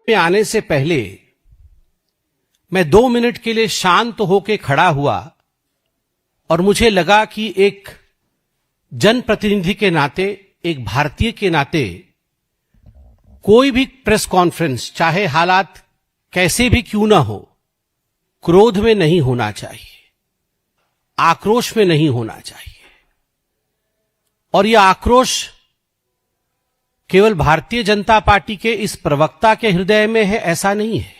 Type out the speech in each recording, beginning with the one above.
में आने से पहले मैं 2 मिनट के लिए शांत होकर खड़ा हुआ और मुझे लगा कि एक जनप्रतिनिधि के नाते, एक भारतीय के नाते, कोई भी प्रेस कॉन्फ्रेंस चाहे हालात कैसे भी क्यों ना हो, क्रोध में नहीं होना चाहिए, आक्रोश में नहीं होना चाहिए। और यह आक्रोश केवल भारतीय जनता पार्टी के इस प्रवक्ता के हृदय में है, ऐसा नहीं है।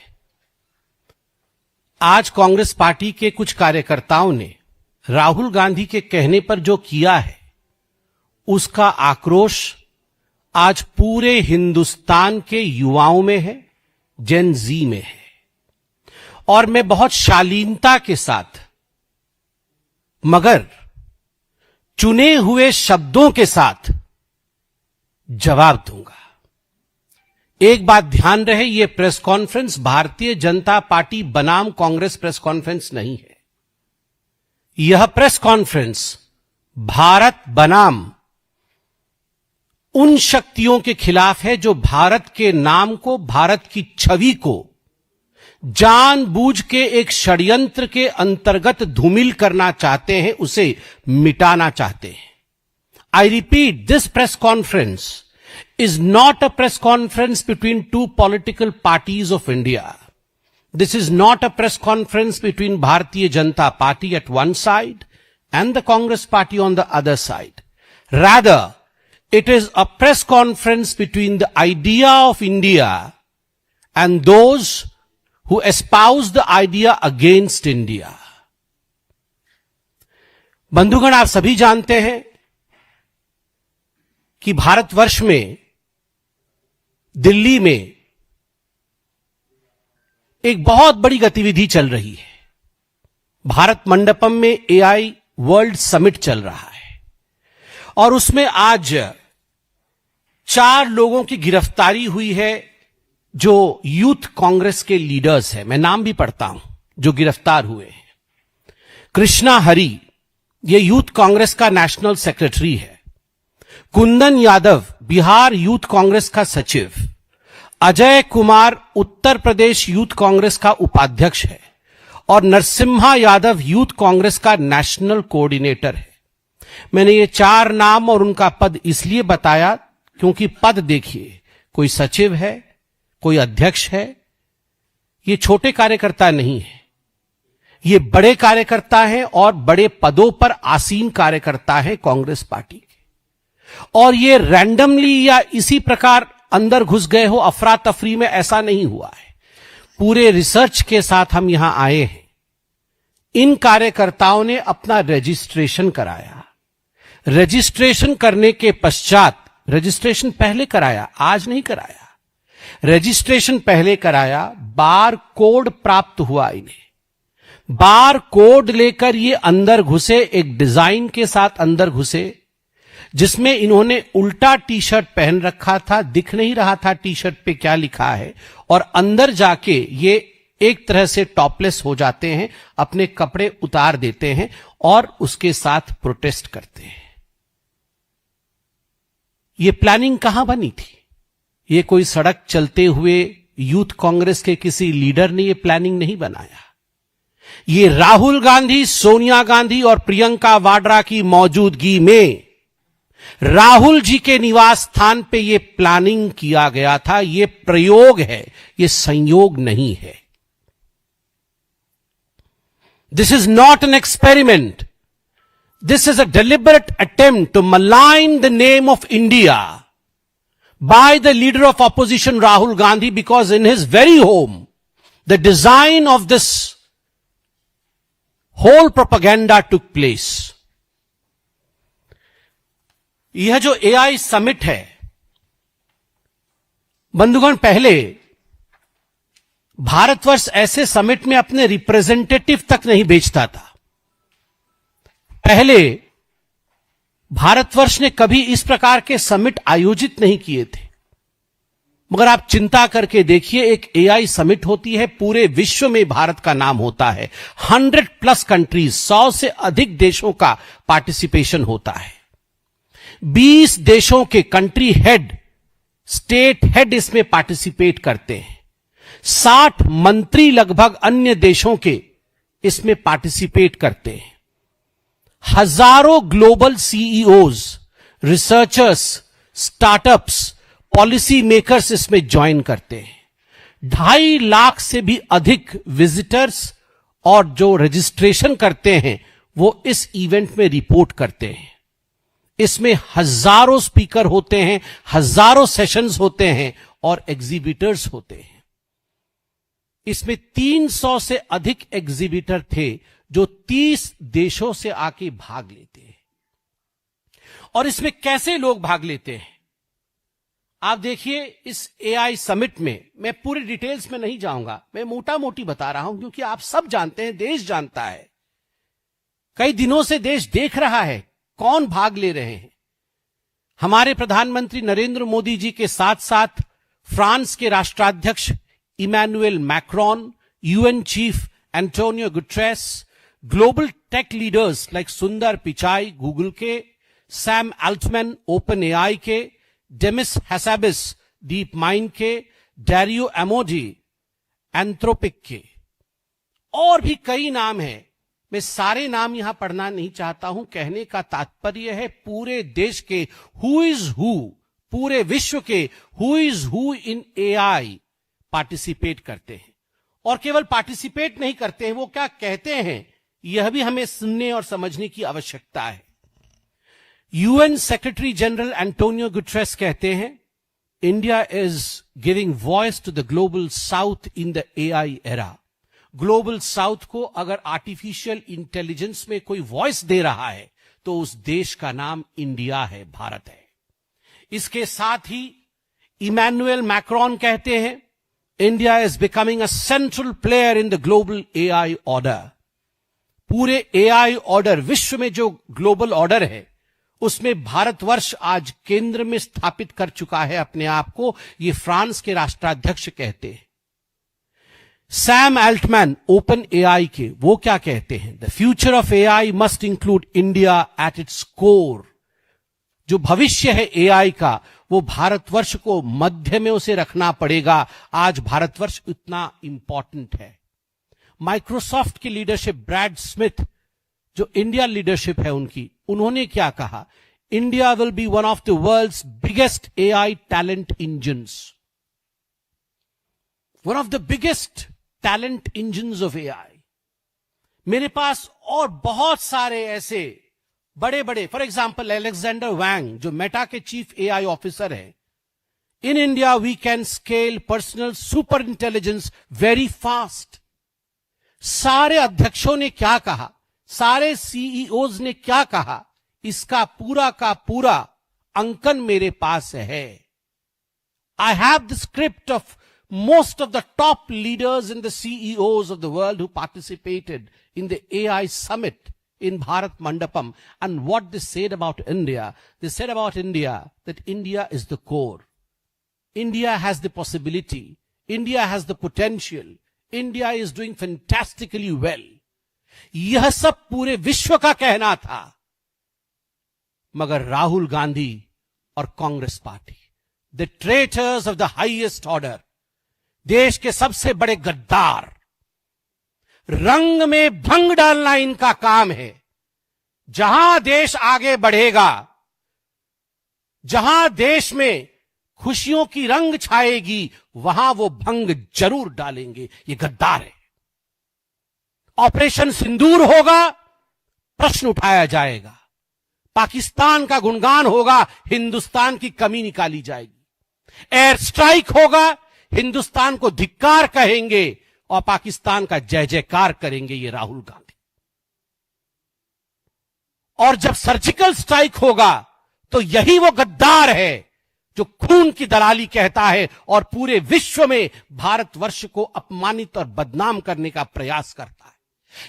आज कांग्रेस पार्टी के कुछ कार्यकर्ताओं ने राहुल गांधी के कहने पर जो किया है, उसका आक्रोश आज पूरे हिंदुस्तान के युवाओं में है, जेन जी में है। और मैं बहुत शालीनता के साथ मगर चुने हुए शब्दों के साथ जवाब दूंगा। एक बात ध्यान रहे, यह press conference Bharatiya Janata party बनाम कांग्रेस प्रेस कॉन्फ्रेंस नहीं है। यह प्रेस कॉन्फ्रेंस भारत बनाम उन शक्तियों के खिलाफ है जो भारत के नाम को, भारत की छवि को जानबूझ के एक षड्यंत्र के अंतर्गत धूमिल करना चाहते हैं, उसे मिटाना चाहते हैं। I repeat, this press conference is not a press conference between two political parties of India. This is not a press conference between Bharatiya Janata Party at one side and the Congress Party on the other side. Rather, it is a press conference between the idea of India and those who espouse the idea against India. बंधुगण, आप सभी जानते हैं कि भारतवर्ष में, दिल्ली में एक बहुत बड़ी गतिविधि चल रही है। भारत मंडपम में एआई वर्ल्ड समिट चल रहा है और उसमें आज 4 लोगों की गिरफ्तारी हुई है जो यूथ कांग्रेस के लीडर्स हैं। मैं नाम भी पढ़ता हूं जो गिरफ्तार हुए हैं। कृष्णा हरी, ये यूथ कांग्रेस का नेशनल सेक्रेटरी है। कुंदन यादव, बिहार यूथ कांग्रेस का सचिव। अजय कुमार, उत्तर प्रदेश यूथ कांग्रेस का उपाध्यक्ष है। और नरसिम्हा यादव, यूथ कांग्रेस का नेशनल कोऑर्डिनेटर है। मैंने ये 4 नाम और उनका पद इसलिए बताया क्योंकि पद देखिए, कोई सचिव है, कोई अध्यक्ष है। ये छोटे कार्यकर्ता नहीं है, ये बड़े कार्यकर्ता हैं और बड़े पदों पर आसीन कार्यकर्ता है कांग्रेस पार्टी के। और ये रैंडमली या इसी प्रकार अंदर घुस गए हो अफरा तफरी में, ऐसा नहीं हुआ है। पूरे रिसर्च के साथ हम यहां आए हैं। इन कार्यकर्ताओं ने अपना रजिस्ट्रेशन कराया। रजिस्ट्रेशन करने के पश्चात, रजिस्ट्रेशन पहले कराया, आज नहीं कराया, रजिस्ट्रेशन पहले कराया, बार कोड प्राप्त हुआ इन्हें। बार कोड लेकर ये अंदर घुसे, एक डिजाइन के साथ अंदर घुसे जिसमें इन्होंने उल्टा टी शर्ट पहन रखा था, दिख नहीं रहा था टी शर्ट पे क्या लिखा है। और अंदर जाके ये एक तरह से टॉपलेस हो जाते हैं, अपने कपड़े उतार देते हैं और उसके साथ प्रोटेस्ट करते हैं। ये प्लानिंग कहां बनी थी? ये कोई सड़क चलते हुए यूथ कांग्रेस के किसी लीडर ने ये प्लानिंग नहीं बनाया। ये राहुल गांधी, सोनिया गांधी और प्रियंका वाड्रा की मौजूदगी में राहुल जी के निवास स्थान पे ये प्लानिंग किया गया था। ये प्रयोग है, ये संयोग नहीं है। This is not an experiment, this is a deliberate attempt to malign the name of India by the leader of opposition Rahul Gandhi, because in his very home the design of this whole propaganda took place. यह जो AI summit है, बंधुगण, पहले भारतवर्ष ऐसे summit में अपने representative तक नहीं भेजता था। पहले भारतवर्ष ने कभी इस प्रकार के समिट आयोजित नहीं किए थे। मगर आप चिंता करके देखिए, एक एआई समिट होती है, पूरे विश्व में भारत का नाम होता है। 100+ कंट्रीज, 100 से अधिक देशों का पार्टिसिपेशन होता है। 20 देशों के कंट्री हेड, स्टेट हेड इसमें पार्टिसिपेट करते हैं। 60 मंत्री लगभग अन्य देशों के इसमें पार्टिसिपेट करते हैं। हजारों global CEOs, researchers, startups, policy makers इसमें ज्वाइन करते हैं। 2.5 लाख से भी अधिक विजिटर्स और जो रजिस्ट्रेशन करते हैं वो इस इवेंट में रिपोर्ट करते हैं। इसमें हजारों स्पीकर होते हैं, हजारों सेशंस होते हैं और एग्जीबिटर्स होते हैं। इसमें 300 से अधिक एग्जीबिटर थे जो 30 देशों से आके भाग लेते हैं। और इसमें कैसे लोग भाग लेते हैं आप देखिए। इस एआई समिट में मैं पूरी डिटेल्स में नहीं जाऊंगा, मैं मोटा मोटी बता रहा हूं क्योंकि आप सब जानते हैं, देश जानता है, कई दिनों से देश देख रहा है कौन भाग ले रहे हैं। हमारे प्रधानमंत्री नरेंद्र मोदी जी के साथ साथ फ्रांस के राष्ट्राध्यक्ष Emmanuel Macron, UN chief Antonio Guterres, global tech leaders like Sundar Pichai Google के, सैम अल्टमैन ओपन एआई के, डेमिस हैसाबिस डीप माइंड के, डैरियो एमोजी एंथ्रोपिक के, और भी कई नाम हैं। मैं सारे नाम यहां पढ़ना नहीं चाहता हूं। कहने का तात्पर्य है पूरे देश के हु इज हु, पूरे विश्व के who is who in AI participate करते हैं। और केवल पार्टिसिपेट नहीं करते हैं, वो क्या कहते हैं यह भी हमें सुनने और समझने की आवश्यकता है। UN secretary general Antonio Guterres कहते हैं, India is giving voice to the global south in the AI era. Global south को अगर आर्टिफिशियल इंटेलिजेंस में कोई वॉइस दे रहा है तो उस देश का नाम इंडिया है, भारत है। इसके साथ ही इमैनुअल मैक्रोन कहते हैं, India is becoming a central player in the global AI order. पूरे एआई ऑर्डर, विश्व में जो ग्लोबल ऑर्डर है उसमें भारतवर्ष आज केंद्र में स्थापित कर चुका है अपने आप को, ये फ्रांस के राष्ट्राध्यक्ष कहते हैं। सैम अल्टमैन ओपन एआई के, वो क्या कहते हैं, the future of AI must include India at its core. जो भविष्य है एआई का वो भारतवर्ष को मध्य में उसे रखना पड़ेगा। आज भारतवर्ष इतना इंपॉर्टेंट है। माइक्रोसॉफ्ट की लीडरशिप, ब्रैड स्मिथ जो इंडिया लीडरशिप है उनकी, उन्होंने क्या कहा, India will be one of the world's biggest AI talent engines, one of the biggest talent engines of AI. मेरे पास और बहुत सारे ऐसे बड़े बड़े, फॉर एग्जाम्पल अलेक्जेंडर वैंग जो मेटा के चीफ एआई ऑफिसर है, in India we can scale personal super intelligence very fast. सारे अध्यक्षों ने क्या कहा, सारे सीईओज ने क्या कहा, इसका पूरा का पूरा अंकन मेरे पास है। I have the script of most of the top leaders and the CEOs of the world who participated in the AI summit in Bharat Mandapam. And what they said about India, they said about India that India is the core. India has the possibility. India has the potential. India is doing fantastically well. यह सब पूरे विश्व का कहना था। मगर राहुल गांधी और Congress party, the traitors of the highest order, देश के सबसे बड़े गद्दार, रंग में भंग डालना इनका काम है। जहां देश आगे बढ़ेगा, जहां देश में खुशियों की रंग छाएगी, वहां वो भंग जरूर डालेंगे। ये गद्दार है। ऑपरेशन सिंदूर होगा, प्रश्न उठाया जाएगा। पाकिस्तान का गुणगान होगा, हिंदुस्तान की कमी निकाली जाएगी। एयर स्ट्राइक होगा, हिंदुस्तान को धिक्कार कहेंगे और पाकिस्तान का जय जयकार करेंगे ये राहुल गांधी। और जब सर्जिकल स्ट्राइक होगा तो यही वो गद्दार है जो खून की दलाली कहता है और पूरे विश्व में भारतवर्ष को अपमानित और बदनाम करने का प्रयास करता है।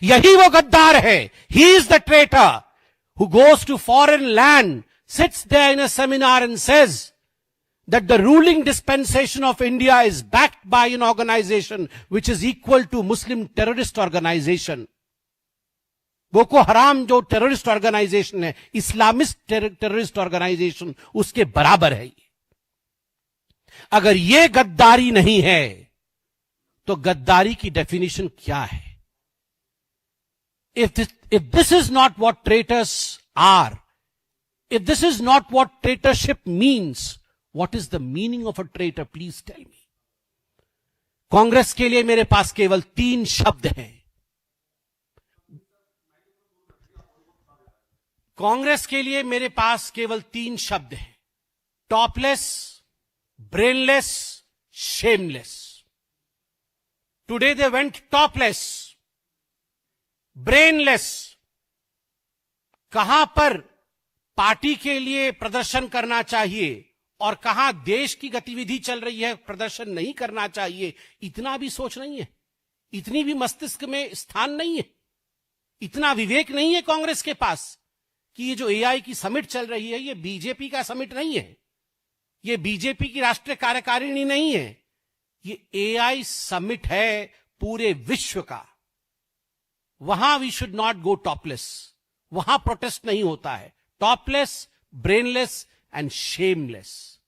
यही वो गद्दार है। He is the traitor who goes to foreign land, sits there in a seminar and says that the ruling dispensation of India is backed by an organization which is equal to Muslim terrorist organization. Boko हराम जो terrorist organisation है, Islamist terrorist organisation, उसके बराबर है ये। अगर ये गद्दारी नहीं है तो गद्दारी की डेफिनेशन क्या है? If this is not what traitors are, if this is not what traitorship means, what is the meaning of a traitor? Please tell me. Congress के लिए मेरे पास केवल 3 शब्द हैं. कांग्रेस के लिए मेरे पास केवल 3 शब्द हैं. Topless, brainless, shameless. Today they went topless, brainless. कहां पर पार्टी के लिए प्रदर्शन करना चाहिए और कहां देश की गतिविधि चल रही है प्रदर्शन नहीं करना चाहिए, इतना भी सोच नहीं है, इतनी भी मस्तिष्क में स्थान नहीं है, इतना विवेक नहीं है कांग्रेस के पास कि ये जो एआई की समिट चल रही है ये बीजेपी का समिट नहीं है, ये बीजेपी की राष्ट्रीय कार्यकारिणी नहीं है, ये एआई समिट है पूरे विश्व का. वहां we should not go topless, वहां प्रोटेस्ट नहीं होता है. Topless, brainless and shameless.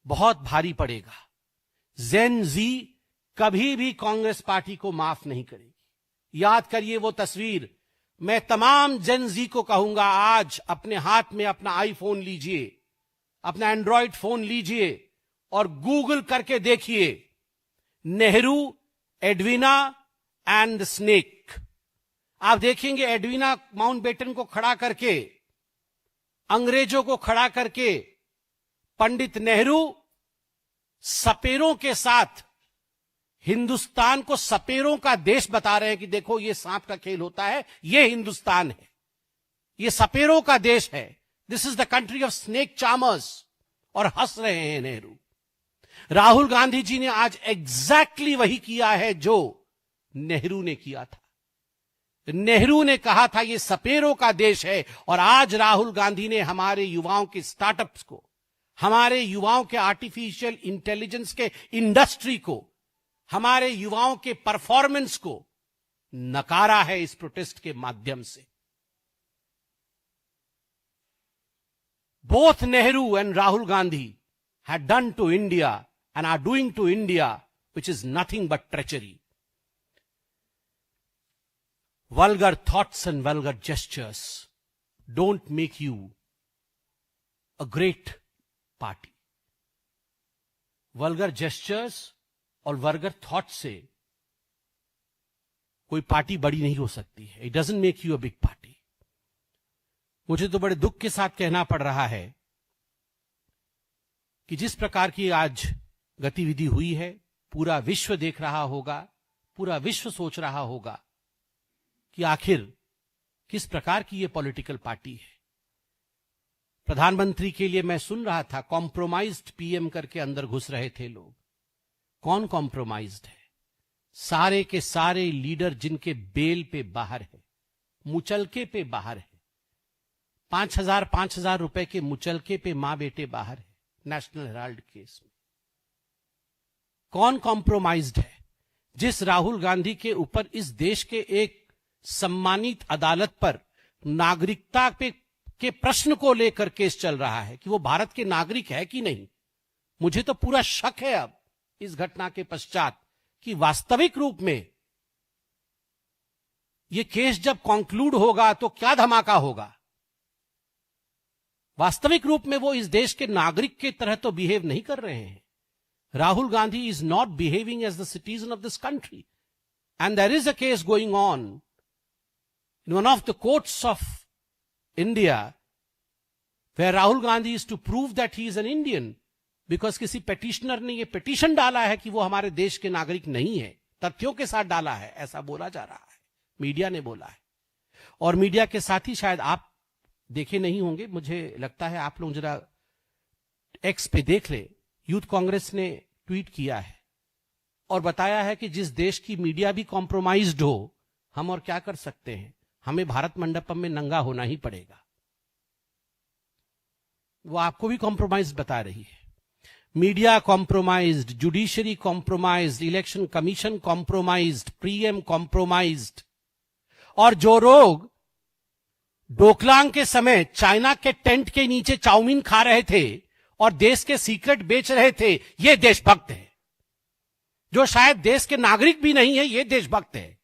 बहुत भारी पड़ेगा. जेन जी कभी भी कांग्रेस पार्टी को माफ नहीं करेगी. याद करिए वो तस्वीर. मैं तमाम जेन जी को कहूंगा, आज अपने हाथ में अपना आईफोन लीजिए, अपना एंड्रॉइड फोन लीजिए और गूगल करके देखिए Nehru, Edwina and the snake. आप देखेंगे एडवीना माउंटबेटन को खड़ा करके, अंग्रेजों को खड़ा करके पंडित नेहरू सपेरों के साथ हिंदुस्तान को सपेरों का देश बता रहे हैं कि देखो ये सांप का खेल होता है, ये हिंदुस्तान है, ये सपेरों का देश है, this is the country of snake charmers. और हंस रहे हैं नेहरू. राहुल गांधी जी ने आज एग्जैक्टली वही किया है जो नेहरू ने किया था. नेहरू ने कहा था ये सपेरों का देश है, और आज राहुल गांधी ने हमारे युवाओं के स्टार्टअप्स को, हमारे युवाओं के आर्टिफिशियल इंटेलिजेंस के इंडस्ट्री को, हमारे युवाओं के परफॉर्मेंस को नकारा है इस प्रोटेस्ट के माध्यम से. Both Nehru and Rahul Gandhi had done to India and are doing to India, which is nothing but treachery. Vulgar thoughts and vulgar gestures don't make you a great party. Vulgar gestures और vulgar thoughts से कोई party बड़ी नहीं हो सकती है. It doesn't make you a big party. मुझे तो बड़े दुख के साथ कहना पड़ रहा है कि जिस प्रकार की आज गतिविधि हुई है, पूरा विश्व देख रहा होगा, पूरा विश्व सोच रहा होगा कि आखिर किस प्रकार की ये पॉलिटिकल पार्टी है. प्रधानमंत्री के लिए मैं सुन रहा था कॉम्प्रोमाइज्ड पीएम करके अंदर घुस रहे थे लोग. कौन कॉम्प्रोमाइज्ड है? सारे के सारे लीडर जिनके बेल पे बाहर है, मुचलके पे बाहर है, 5,000 रुपए के मुचलके पे मां बेटे बाहर है नेशनल हेराल्ड केस में. कौन कॉम्प्रोमाइज्ड है? जिस राहुल गांधी के ऊपर इस देश के एक सम्मानित अदालत पर नागरिकता पे के प्रश्न को लेकर केस चल रहा है कि वो भारत के नागरिक है कि नहीं. मुझे तो पूरा शक है अब इस घटना के पश्चात कि वास्तविक रूप में ये केस जब कॉन्क्लूड होगा तो क्या धमाका होगा. वास्तविक रूप में वो इस देश के नागरिक के तरह तो बिहेव नहीं कर रहे हैं. Rahul Gandhi is not behaving as the citizen of this country. And there is a case going on in one of the courts of India where Rahul Gandhi is to prove that he is an Indian, because किसी petitioner ने ये petition डाला है कि वो हमारे देश के नागरिक नहीं है. तथ्यों के साथ डाला है, ऐसा बोला जा रहा है, मीडिया ने बोला है. और मीडिया के साथ ही शायद आप देखे नहीं होंगे, मुझे लगता है आप लोग जरा एक्स पे देख ले, यूथ कांग्रेस ने ट्वीट किया है और बताया है कि जिस देश की मीडिया भी कॉम्प्रोमाइज्ड हो, हम और क्या कर सकते हैं, हमें भारत मंडपम में नंगा होना ही पड़ेगा. वो आपको भी कॉम्प्रोमाइज बता रही है. Media compromised, judiciary compromised, election commission compromised, PM compromised. और जो लोग डोकलाम के समय चाइना के टेंट के नीचे चाउमीन खा रहे थे और देश के सीक्रेट बेच रहे थे, ये देशभक्त है. जो शायद देश के नागरिक भी नहीं है, ये देशभक्त है।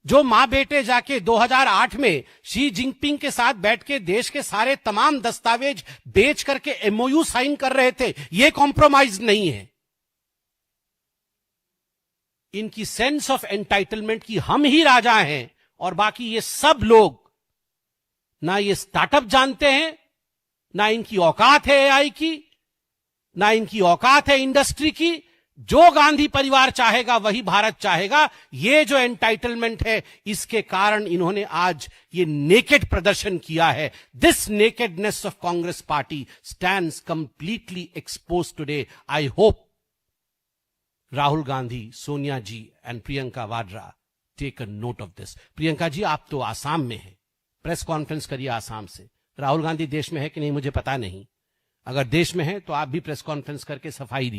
जो मां बेटे जाके 2008 में शी जिनपिंग के साथ बैठ के देश के सारे तमाम दस्तावेज बेच करके एमओयू साइन कर रहे थे, ये कॉम्प्रोमाइज नहीं है। इनकी सेंस ऑफ एंटाइटलमेंट की हम ही राजा हैं और बाकी ये सब लोग ना ये स्टार्टअप जानते हैं, ना इनकी औकात है एआई की, ना इनकी औकात है इंडस्ट्री की। जो गांधी परिवार चाहेगा वही भारत चाहेगा। ये जो एंटाइटलमेंट है, इसके कारण इन्होंने आज ये नेकेड प्रदर्शन किया है। This nakedness of Congress party stands completely expose today. I hope Rahul Gandhi, Sonia ji and Priyanka Vadra take a note of this. Priyanka ji, आप तो आसाम में हैं, प्रेस कॉन्फ्रेंस करिए आसाम से। राहुल गांधी देश में है कि नहीं मुझे पता नहीं, अगर देश में है तो आप भी प्रेस कॉन्फ्रेंस करके सफाई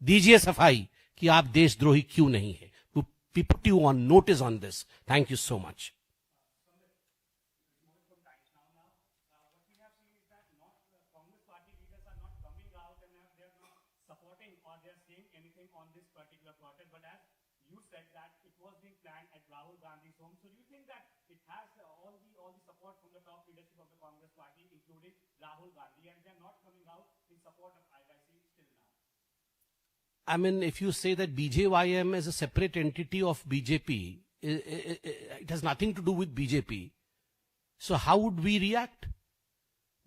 दीजिए सफाई कि आप देशद्रोही क्यों नहीं है। We put you on notice on this. Thank you so much. What we have seen is that Congress party leaders are not coming out and they are not supporting or they are saying anything on this particular protest. But as you said that it was being planned at Rahul Gandhi's home, so do you think that it has all the support from the top leadership of the Congress party, including Rahul Gandhi, and they are not coming out in support of IYC still now? I mean, if you say that BJYM is a separate entity of BJP, it has nothing to do with BJP. So how would we react?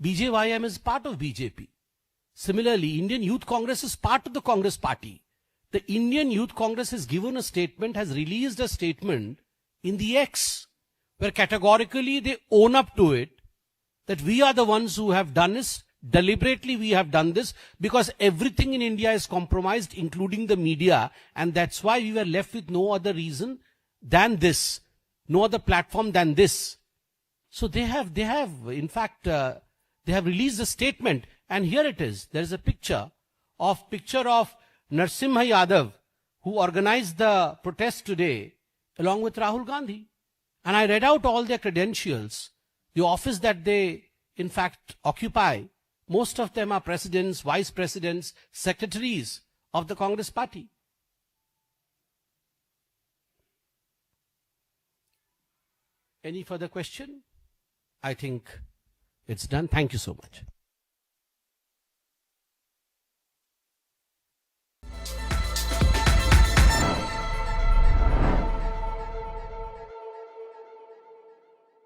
BJYM is part of BJP. Similarly, Indian Youth Congress is part of the Congress party. The Indian Youth Congress has given a statement, has released a statement in the X, where categorically they own up to it, that we are the ones who have done this. Deliberately we have done this because everything in India is compromised, including the media, and that's why we were left with no other reason than this, no other platform than this. So they have in fact, they have released a statement, and here it is. There is a picture of Narsimha Yadav, who organized the protest today along with Rahul Gandhi. And I read out all their credentials, the office that they in fact occupy. Most of them are presidents, vice presidents, secretaries of the Congress party. Any further question? I think it's done. Thank you so much.